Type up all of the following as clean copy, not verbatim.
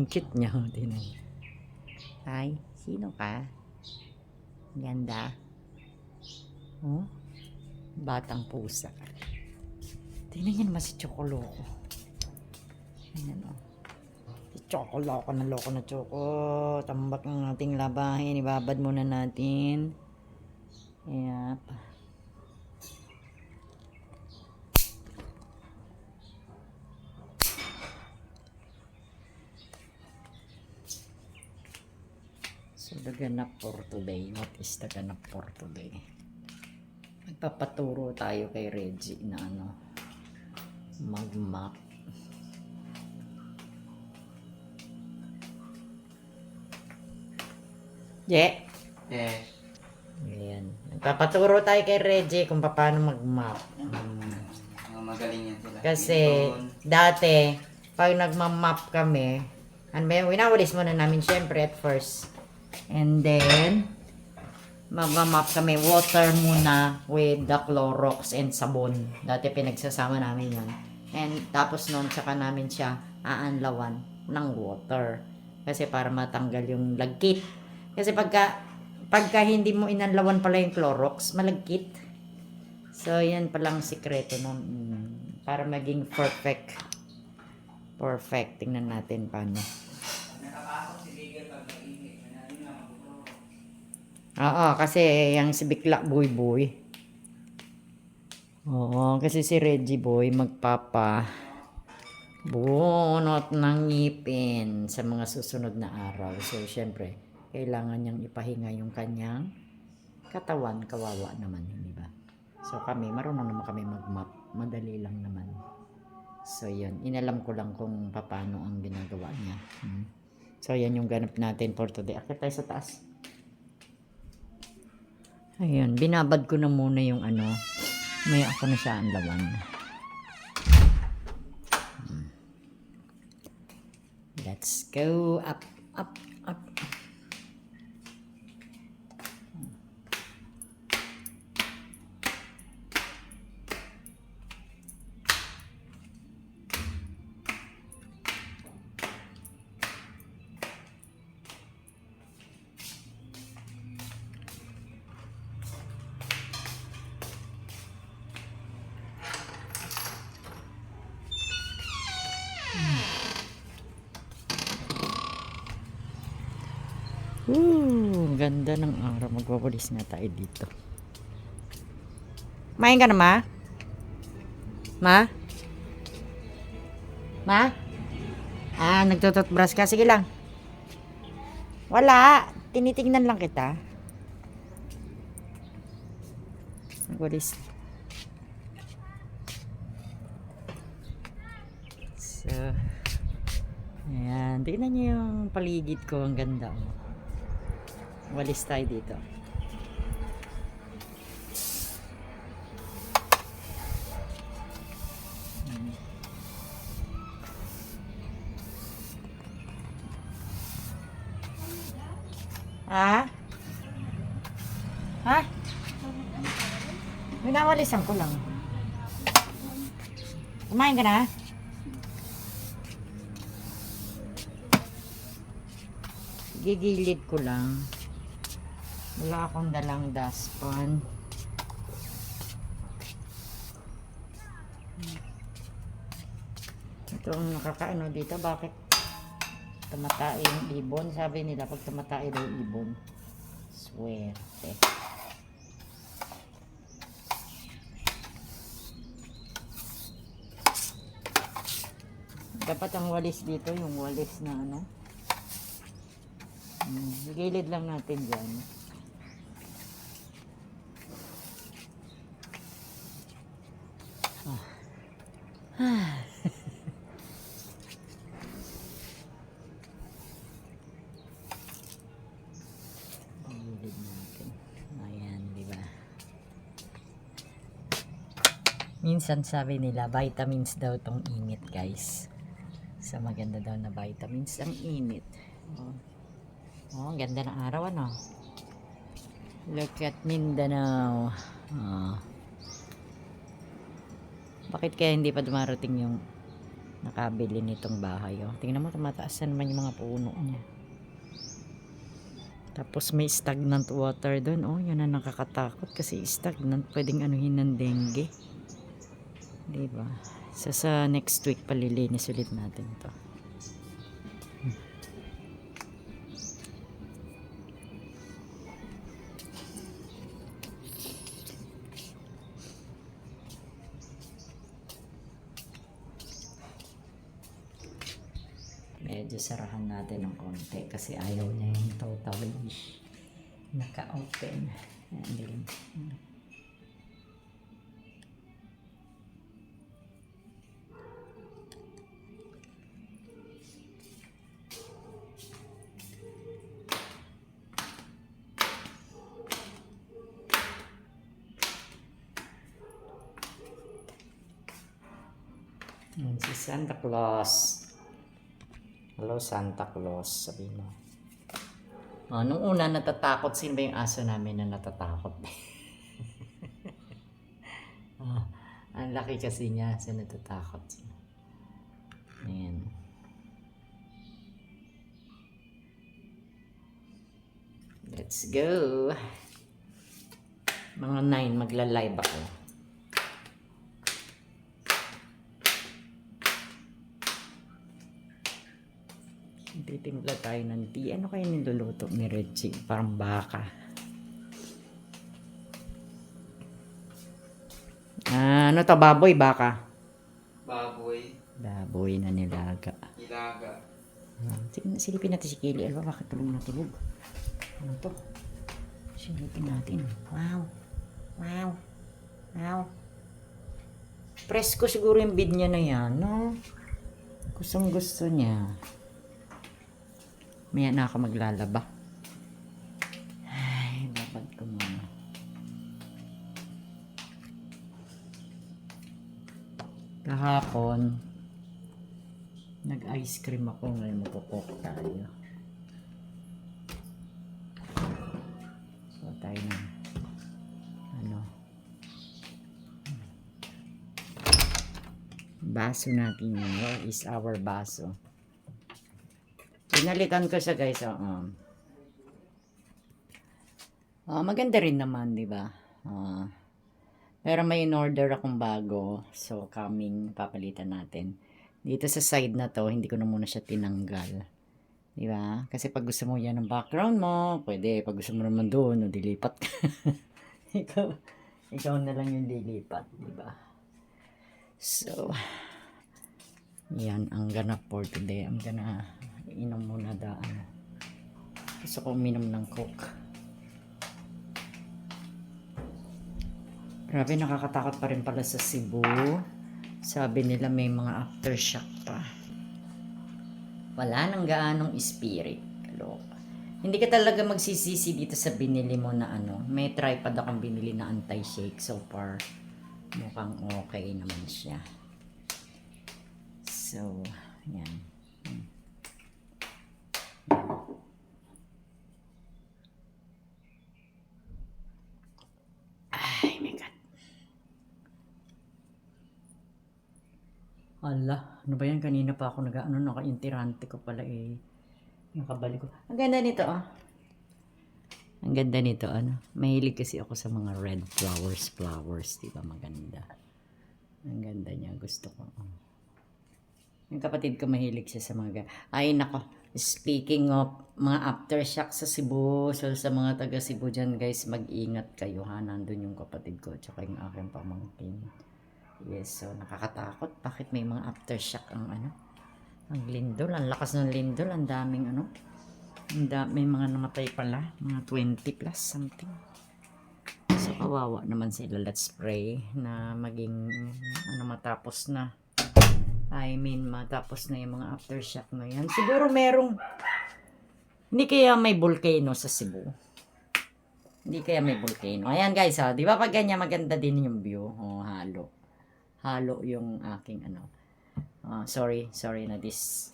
Ang cute niya. Tingnan. Hi, sino ka? Ganda. Oh, batang pusa. Tingnan niya naman si Chocoloko. Ayan o. Si Chocoloko na loko na Choco. Tambak ng ating labahin. Ibabad muna natin. Yep. So, the ganap for today. What is the ganap for today? Magpapaturo tayo kay Reggie na mag-map. Yeah. Ayan. Magpapaturo tayo kay Reggie kung paano mag-map. Magaling yan sila. Kasi, dati, pag nagmamap kami, winawalis muna namin syempre at first. And then, magmamap kami, water muna with the Clorox and sabon. Dati pinagsasama namin yun. And tapos noon, saka namin siya aanlawan ng water. Kasi para matanggal yung lagkit. Kasi pagka hindi mo inanlawan pala yung Clorox, malagkit. So, yan palang sikreto nun. Para maging perfect. Perfect. Tingnan natin paano. Oo, kasi yung si Bikla Boy. Oo, kasi si Reggie Boy bunot ng ngipin sa mga susunod na araw. So, syempre, kailangan niyang ipahinga yung kanyang katawan. Kawawa naman, di ba? So, marunong naman kami mag-map. Madali lang naman. So, yun. Inalam ko lang kung paano ang ginagawa niya. So, yan yung ganap natin for today. Akit tayo sa taas. Ayun, binabad ko na muna yung may ako na siya ang lawan. Let's go up, up, up. Ganda ng araw. Magwawalis nga tayo dito. Main ka na, Ma? Ma? Ma? Nagtututbrush ka? Sige lang. Wala. Tinitingnan lang kita. Magwalis. So, ayan. Tingnan niyo yung paligid ko. Ang ganda, oh. Walis tayo dito. Ha? Minawalisan ko lang. Kumain ka na? Gigilid ko lang. Wala akong dalang dustpan. Ito ang nakakaano dito. Bakit tumatay yung ibon? Sabi nila pag tumatay daw ibon, swerte. Dapat ang walis dito, yung walis na gilid lang natin dyan. Gilid natin. Ayan, di ba? Minsan sabi nila, vitamins daw tong init, guys. So, maganda daw na vitamins ang init. Ang ganda ng araw, Look at Mindanao. Bakit kaya hindi pa dumarating yung nakabili nitong bahay. Oh. Tingnan mo, tumataas na naman yung mga puno niya. Tapos may stagnant water doon. Oh, yun ang nakakatakot kasi stagnant. Pwedeng anuhin ng dengue. Diba? So, sa next week, palilinis ulit natin to. Medyo sarahan natin ng konti kasi ayaw niya yung totally naka-open. Ayan. Yan si Santa Claus. Hello Santa Claus, sabi mo. Nung una natatakot, sino ba yung aso namin na natatakot? Ang laki kasi niya, so natatakot siya. Ayan. Let's go. Mga 9 magla-live ako. Titimpla tayo ng tea. Ano kayo niluluto ni Reggie? Parang baka. Ano to? Baboy, baka? Baboy. Baboy na nilaga. Ilaga. Silipin natin si Kili. Alba, bakit tulog na tulog? Ano to? Silipin natin. Wow. Wow. Wow. Presko siguro yung bid niya na yan, no? Gustong gusto niya. Maya na ako maglalaba. Ay, babad ko muna. Kahapon, nag-ice cream ako. Ngayon magkukok tayo. So, tayo na. Baso natin yun. Where is our baso? Pinalikan ko siya guys. Maganda rin naman, di ba? Pero may in-order akong bago. So, coming, papalitan natin. Dito sa side na to, hindi ko na muna siya tinanggal. Di ba? Kasi pag gusto mo yan ng background mo, pwede. Pag gusto mo naman doon, dilipat ka. ikaw na lang yung lilipat, di ba? So, yan ang ganap for today. I'm gonna inom muna daan. Gusto ko uminom ng Coke. Grabe, nakakatakot pa rin pala sa Cebu. Sabi nila may mga aftershock pa. Wala nang gaanong spirit. Kaloka. Hindi ka talaga magsisisi dito sa binili mo na ano. May tripod akong binili na anti-shake so far. Mukhang okay naman siya. So, yan. Ay, my God. Ala, ano ba yan? Kanina pa ako naka-interante ko pala eh. Nakabalik ko. Ang ganda nito ah. Ang ganda nito, ano. Mahilig kasi ako sa mga red flowers, di ba? Maganda. Ang ganda niya, gusto ko. Yung kapatid ko mahilig siya sa mga ay nako, speaking of mga aftershock sa Cebu, so sa mga taga Cebu dyan guys, mag-ingat kayo ha, nandun yung kapatid ko tsaka yung aking pamangkin. Yes, so nakakatakot, bakit may mga aftershock ang ano, ang lindol, ang lakas ng lindol, ang daming ano, may mga namatay pala, mga 20 plus something. So kawawa naman sila. Let's pray na maging ano, matapos na. I mean, matapos na yung mga aftershock na yan. Siguro merong, hindi kaya may volcano sa Cebu. Hindi kaya may volcano. Ayan guys, ha, di ba pag ganyan maganda din yung view? Oh, halo. Halo yung aking ano. Sorry na this,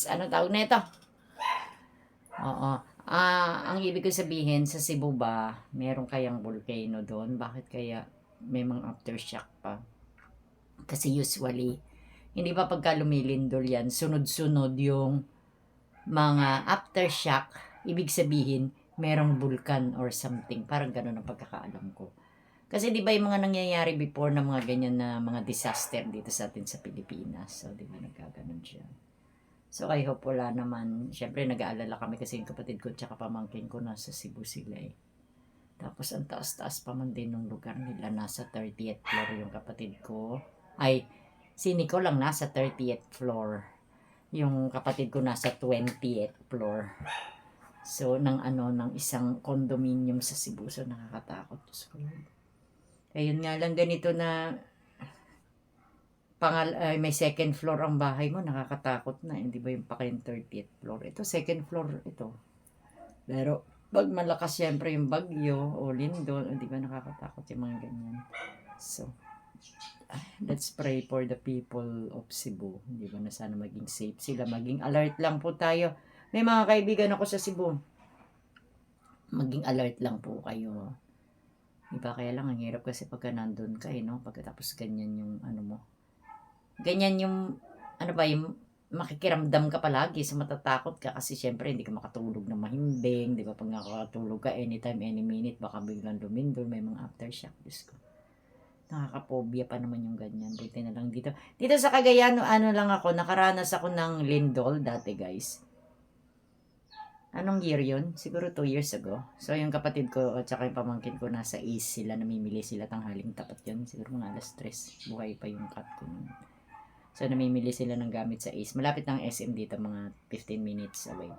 ano tawag na ito? Oo. Ang ibig ko sabihin, sa Cebu ba, meron kayang volcano doon? Bakit kaya may mga aftershock pa? Kasi usually, Hindi ba pagka lumilindol yan, sunod-sunod yung mga aftershock, ibig sabihin, merong vulkan or something. Parang ganun ang pagkakaalam ko. Kasi di ba yung mga nangyayari before na mga ganyan na mga disaster dito sa atin sa Pilipinas. So, di ba nagkaganon siya. So, I hope wala naman. Siyempre, nag-aalala kami kasi yung kapatid ko tsaka pamangkin ko nasa Cebu sila eh. Tapos, ang taas-taas pa man din ng lugar nila. Nasa 30th floor yung kapatid ko. Ay, si Nico lang nasa 30th floor. Yung kapatid ko nasa 20th floor. So, ng isang condominium sa Cebu. So, nakakatakot. So, ayun nga lang ganito na may second floor ang bahay mo, nakakatakot na. Hindi ba yung pa kayong 30th floor? Ito, second floor ito. Pero, pag malakas syempre yung bagyo o lindol, hindi ba nakakatakot yung mga ganyan. So, let's pray for the people of Cebu. Hindi ba na sana maging safe sila, maging alert lang po tayo. May mga kaibigan ako sa Cebu. Maging alert lang po kayo. Diba? Kaya lang, ang hirap kasi pagka nandun ka, no? Pagkatapos ganyan yung, mo. Ganyan yung, yung makikiramdam ka palagi, so matatakot ka kasi syempre hindi ka makatulog na mahimbing, di ba? Pag nakakatulog ka anytime, any minute, baka biglang lumindol, may mga aftershock. Diyos ko. Nakakapobia pa naman yung ganyan. Buti na lang dito. Dito sa Cagayan, lang ako, nakaranas ako ng lindol dati, guys. Anong year yun? Siguro 2 years ago. So, yung kapatid ko at saka yung pamangkin ko nasa East sila, namimili sila tanghaling tapat yun. Siguro mga alas 3. Buhay pa yung cut ko nun. So, namimili sila ng gamit sa East. Malapit ng SM dito, mga 15 minutes away.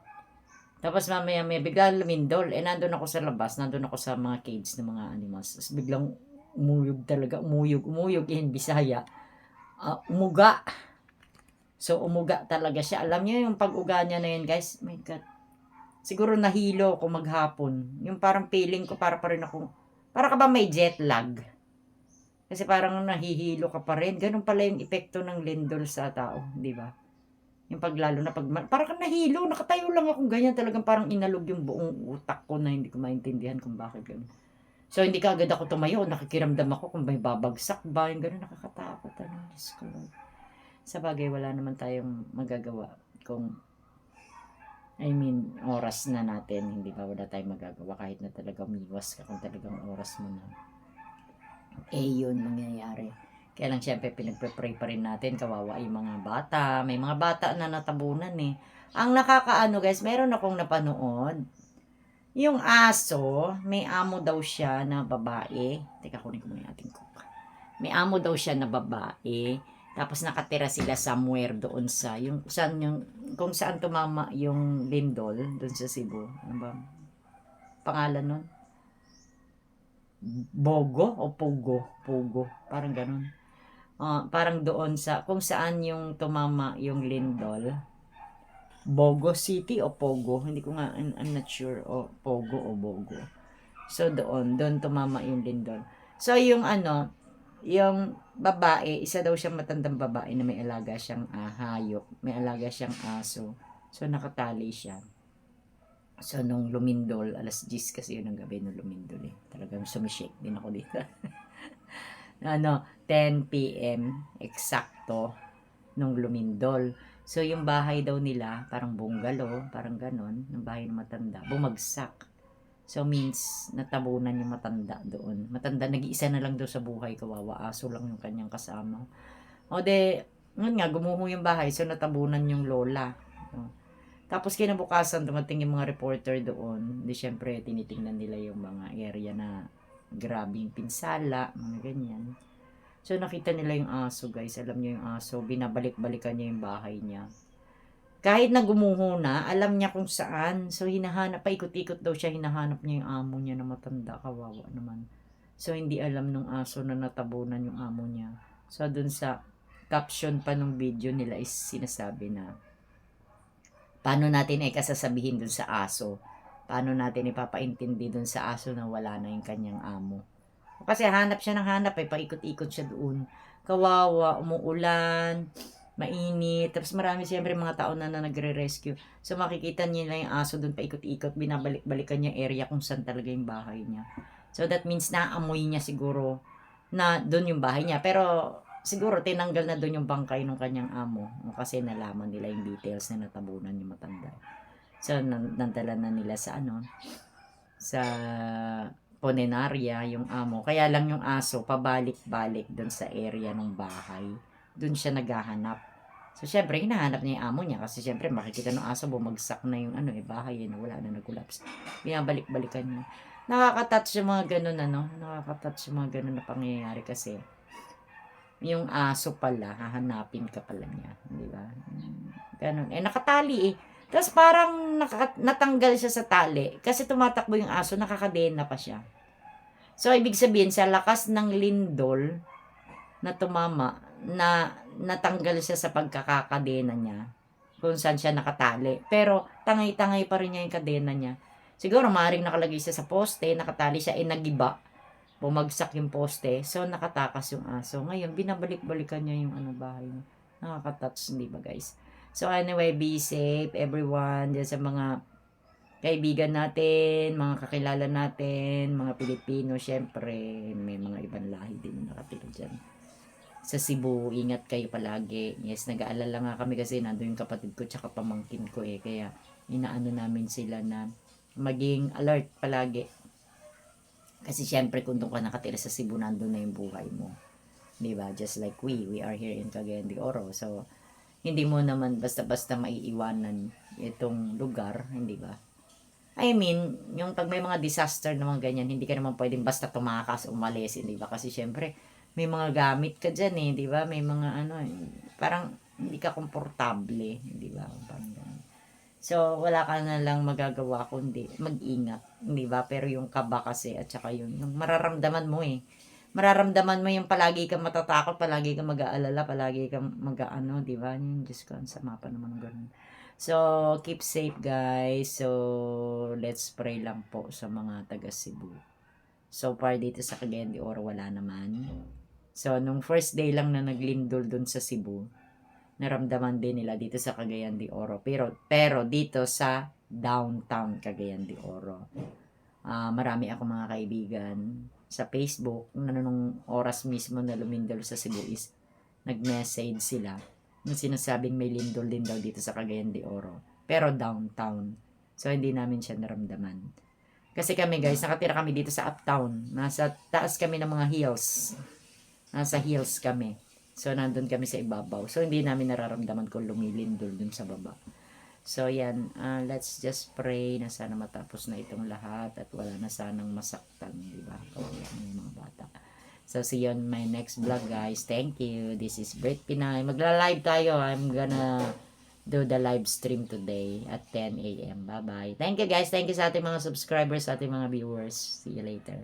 Tapos mamaya may biglang lumindol. Nandun ako sa labas. Nandun ako sa mga cage ng mga animals. Tapos biglang umuyog talaga. Umuyog in Bisaya. Umuga. So, umuga talaga siya. Alam niyo yung pag-uga niya na yun, guys. My God. Siguro nahilo ako maghapon. Yung parang feeling ko para pa rin ako, para ka ba may jet lag? Kasi parang nahihilo ka pa rin. Ganun pala yung epekto ng lindol sa tao, di ba? Yung paglalo na parang nahilo, nakatayo lang ako ganyan, talagang parang inalog yung buong utak ko na hindi ko maintindihan kung bakit ganun. So hindi ka agad ako tumayo, nakikiramdam ako kung may babagsak ba, yung ganun, nakakatakot. Diyos ko. Sa bagay, wala naman tayong magagawa kung oras na natin, hindi ba wala tayong magagawa kahit na talaga umiwas ka kung talagang oras mo na. Yun mangyayari. Kaya lang syempre pinagpe-pray pa rin natin, kawawa yung mga bata. May mga bata na natabunan eh. Ang nakakaano guys, meron akong napanood. Yung aso, may amo daw siya na babae. Teka, kunin ko muna yung ating cook. May amo daw siya na babae. Tapos nakatira sila somewhere doon sa kung saan tumama yung lindol doon sa Cebu. Ano ba? Pangalan nun? Bogo o Pugo? Pugo. Parang ganun. Parang doon sa kung saan yung tumama yung lindol. Bogo City o Pogo? Hindi ko nga, I'm not sure. O Pogo o Bogo. So doon tumama yung lindol. So yung yung babae, isa daw siyang matandang babae na may alaga siyang hayop, may alaga siyang aso. So, nakatali siya. So, nung lumindol, alas 10 kasi yun ang gabi nung lumindol eh. Talagang sumishake din ako dito. 10 p.m. eksakto nung lumindol. So, yung bahay daw nila, parang bungalow, parang ganon, ng bahay ng matanda, bumagsak. So, means, natabunan yung matanda doon. Matanda, nag-iisa na lang doon sa buhay, kawawa. Aso lang yung kanyang kasama. O yun nga, gumuho yung bahay. So, natabunan yung lola. Tapos, kinabukasan, dumating yung mga reporter doon. Di, syempre, tinitingnan nila yung mga area na grabing pinsala, mga ganyan. So, nakita nila yung aso, guys. Alam niyo yung aso, binabalik-balikan niya yung bahay niya. Kahit na gumuho na, alam niya kung saan. So, hinahanap, paikot-ikot daw siya, hinahanap niya yung amo niya na matanda. Kawawa naman. So, hindi alam nung aso na natabunan yung amo niya. So, dun sa caption pa nung video nila is sinasabi na, paano natin ay kasasabihin dun sa aso? Paano natin ipapaintindi dun sa aso na wala na yung kanyang amo? Kasi hanap siya ng hanap, paikot-ikot siya doon. Kawawa, umuulan, mainit. Tapos marami siyempre mga tao na nagre-rescue. So makikita nila yung aso doon paikot-ikot, binabalik-balikan niya area kung saan talaga yung bahay niya. So that means naamoy niya siguro na doon yung bahay niya. Pero siguro tinanggal na doon yung bangkay ng kanyang amo kasi nalaman nila yung details na natabunan yung matanda. So, nantala na nila sa sa punerarya yung amo. Kaya lang yung aso, pabalik-balik doon sa area ng bahay. Doon siya naghahanap. So, syempre, hinahanap niya yung amo niya kasi syempre, makikita ng aso, bumagsak na yung bahay, wala na, nag-collapse. Binabalik-balikan niya. Nakaka-touch yung mga ganun, nakaka-touch yung mga ganun na pangyayari kasi yung aso pala, hahanapin ka pala niya. Di ba? Ganun. Nakatali Tapos parang natanggal siya sa tali kasi tumatakbo yung aso, nakakadena pa siya. So, ibig sabihin, sa lakas ng lindol na tumama, na natanggal siya sa pagkakakadena niya kung saan siya nakatali. Pero, tangay-tangay pa rin niya yung kadena niya. Siguro, maaaring nakalagay siya sa poste, nakatali siya, nagiba. Bumagsak yung poste, so nakatakas yung aso. Ngayon, binabalik-balikan niya yung bahay niya. Nakaka-touch, di ba guys? So anyway, be safe everyone dyan sa mga kaibigan natin, mga kakilala natin, mga Pilipino, syempre, may mga ibang lahi din nakatira dyan. Sa Cebu, ingat kayo palagi. Yes, nag-aalala nga kami kasi nandun yung kapatid ko tsaka pamangkin ko kaya inaano namin sila na maging alert palagi. Kasi syempre kung doon ka nakatira sa Cebu, nandun na yung buhay mo. Diba? Just like we are here in Cagayan de Oro. So, hindi mo naman basta-basta maiiwanan itong lugar, hindi ba? I mean, yung pag may mga disaster na mga ganyan, hindi ka naman pwedeng basta tumakas, umalis, hindi ba? Kasi syempre, may mga gamit ka dyan di ba? May mga parang hindi ka komportable, hindi ba? Parang ganun. So, wala ka na lang magagawa kundi mag-ingat, di ba? Pero yung kaba kasi at saka yung mararamdaman mo mararamdaman mo yung palagi kang matatakot, palagi kang mag-aalala, palagi kang di ba? Yung Diyos ko, ang sama pa naman ng ganun. So, keep safe guys. So, let's pray lang po sa mga taga Cebu. So far dito sa Cagayan de Oro, wala naman. So, nung first day lang na naglindol dun sa Cebu, naramdaman din nila dito sa Cagayan de Oro. Pero dito sa downtown Cagayan de Oro. Marami ako mga kaibigan sa Facebook na nung oras mismo na lumindol sa Cebu is nag-message sila na sinasabing may lindol din daw dito sa Cagayan de Oro. Pero downtown. So, hindi namin siya naramdaman. Kasi kami guys, nakatira kami dito sa uptown. Nasa taas kami ng mga hills. Nasa hills kami. So, nandun kami sa ibabaw. So, hindi namin nararamdaman kung lumilindol dun sa baba. So, yan. Let's just pray na sana matapos na itong lahat at wala na sanang masaktan, di ba? Kawawa ng mga bata. So, see you on my next vlog, guys. Thank you. This is Brit Pinay. Magla-live tayo. I'm gonna do the live stream today at 10 a.m. Bye-bye. Thank you, guys. Thank you sa ating mga subscribers, sa ating mga viewers. See you later.